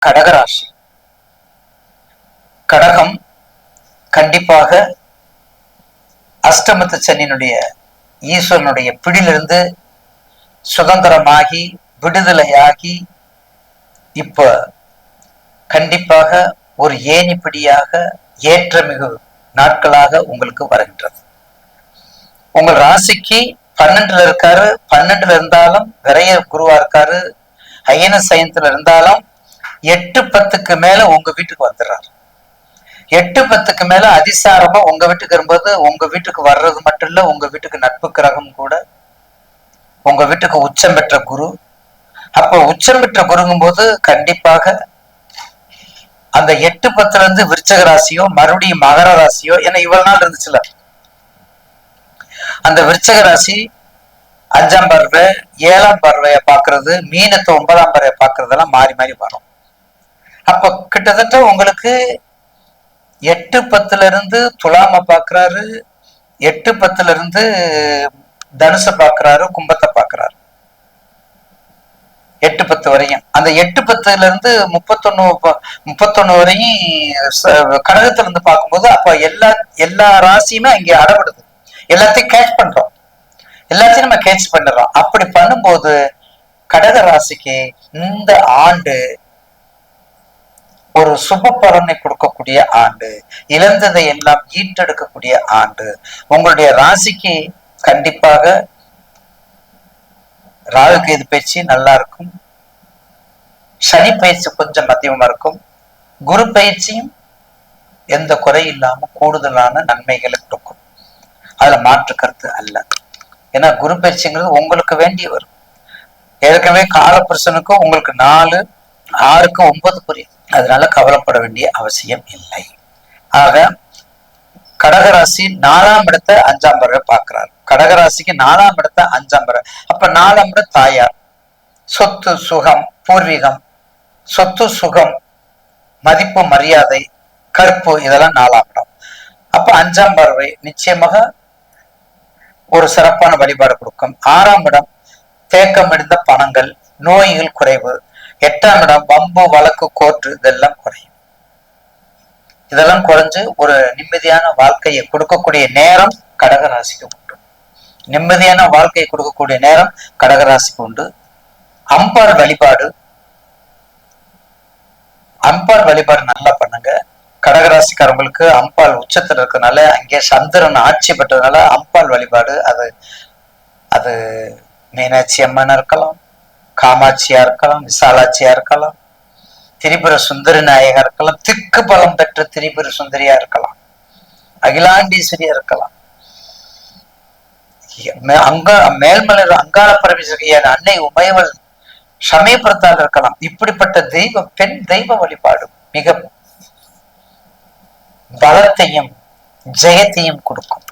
கடகராசி. கடகம் கண்டிப்பாக அஷ்டமத்து சனியினுடைய ஈஸ்வரனுடைய பிடியிலிருந்து சுதந்திரமாகி விடுதலையாகி இப்ப கண்டிப்பாக ஒரு ஏணிப்படியாக ஏற்றமிகு நாட்களாக உங்களுக்கு வருகின்றது. உங்கள் ராசிக்கு 12ல இருக்காரு. 12ல இருந்தாலும் விரைய குருவா இருக்காரு. அயன சயனத்துல இருந்தாலும் 8-10க்கு மேல உங்க வீட்டுக்கு வந்துடுறாரு. 8-10க்கு மேல அதிசாரமா உங்க வீட்டுக்கு வரும்போது உங்க வீட்டுக்கு வர்றது மட்டும் இல்ல, உங்க வீட்டுக்கு நட்பு கிரகம் கூட, உங்க வீட்டுக்கு உச்சம் பெற்ற குரு. அப்ப உச்சம் பெற்ற குருங்கும் போது கண்டிப்பாக அந்த 8-10ல இருந்து விருச்சக ராசியோ மறுபடியும் மகர ராசியோ, ஏன்னா இவ்வளவு நாள் இருந்துச்சுல, அந்த விருச்சக ராசி 5ஆம் பார்வை 7ஆம் பார்வைய பாக்குறது, மீனத்தை 9ஆம் பார்வைய பாக்குறதெல்லாம் மாறி மாறி வரும். அப்ப கிட்டத்தட்ட உங்களுக்கு 8-10ல இருந்து துலாம பாக்குறாரு, 8-10ல இருந்து தனுச பாக்குறாரு, கும்பத்தை பாக்குறாரு. 8-10 வரையும். அந்த 8-10ல இருந்து 31 வரையும் கடகத்துல இருந்து பார்க்கும்போது அப்ப எல்லா ராசியுமே இங்க அடப்படுது. எல்லாத்தையும் கேட்ச் பண்றோம், எல்லாத்தையும் நம்ம கேட்ச் பண்ணிடுறோம். அப்படி பண்ணும்போது கடக ராசிக்கு இந்த ஆண்டு ஒரு சுப பலனை கொடுக்கக்கூடிய ஆண்டு, இழந்ததை எல்லாம் ஈட்டெடுக்கக்கூடிய ஆண்டு. உங்களுடைய ராசிக்கு கண்டிப்பாக ராகு கேது பயிற்சி நல்லா இருக்கும், சனி பயிற்சி கொஞ்சம் மத்தியமா இருக்கும், குரு பயிற்சியும் எந்த குறை இல்லாம கூடுதலான நன்மைகளை கொடுக்கும். அதுல மாற்று கருத்து அல்ல. ஏன்னா குரு பயிற்சிங்கிறது உங்களுக்கு வேண்டிய வரும். ஏற்கனவே காலபுருஷனுக்கும் உங்களுக்கு 4, 6க்கு 9 புரியும். அதனால கவலைப்பட வேண்டிய அவசியம் இல்லை. ஆக கடகராசி 4ஆம் இடத்தை 5ஆம் பார்வை பார்க்கிறார். கடகராசிக்கு 4ஆம் இடத்தை 5ஆம் பார்வை. அப்ப 4ஆம் இடம் தாயார், சொத்து சுகம், பூர்வீகம், சொத்து சுகம், மதிப்பு மரியாதை, கற்பு, இதெல்லாம் 4ஆம் இடம். அப்ப 5ஆம் பார்வை நிச்சயமாக ஒரு சிறப்பான வழிபாடு கொடுக்கும். 6ஆம் இடம் தேக்கம் அடைந்த பணங்கள், நோய்கள் குறைவு. 8ஆம் இடம் வம்பு வழக்கு கோர்ட்டு, இதெல்லாம் குறையும். இதெல்லாம் குறைஞ்சு ஒரு நிம்மதியான வாழ்க்கையை கொடுக்கக்கூடிய நேரம் கடகராசிக்கு உண்டு. நிம்மதியான வாழ்க்கையை கொடுக்கக்கூடிய நேரம் கடகராசிக்கு உண்டு. அம்பாள் வழிபாடு நல்லா பண்ணுங்க. கடகராசிக்காரங்களுக்கு அம்பாள் உச்சத்துல இருக்கிறதுனால, அங்கே சந்திரன் ஆட்சி பெற்றதுனால அம்பாள் வழிபாடு, அது மீனாட்சி அம்மனா இருக்கலாம், காமாட்சியா இருக்கலாம், விசாலாட்சியா இருக்கலாம், திரிபுர சுந்தரி நாயகா இருக்கலாம், திக்கு பலம் பெற்ற திரிபுர சுந்தரியா இருக்கலாம், அகிலாண்டீஸ்வரியா இருக்கலாம், மேல்மலர் அங்காள பரமேஸ்வரியான அன்னை உமையவள் சமயபுரத்தால் இருக்கலாம். இப்படிப்பட்ட பெண் தெய்வ வழிபாடு மிக பலத்தையும் ஜெயத்தையும் கொடுக்கும்.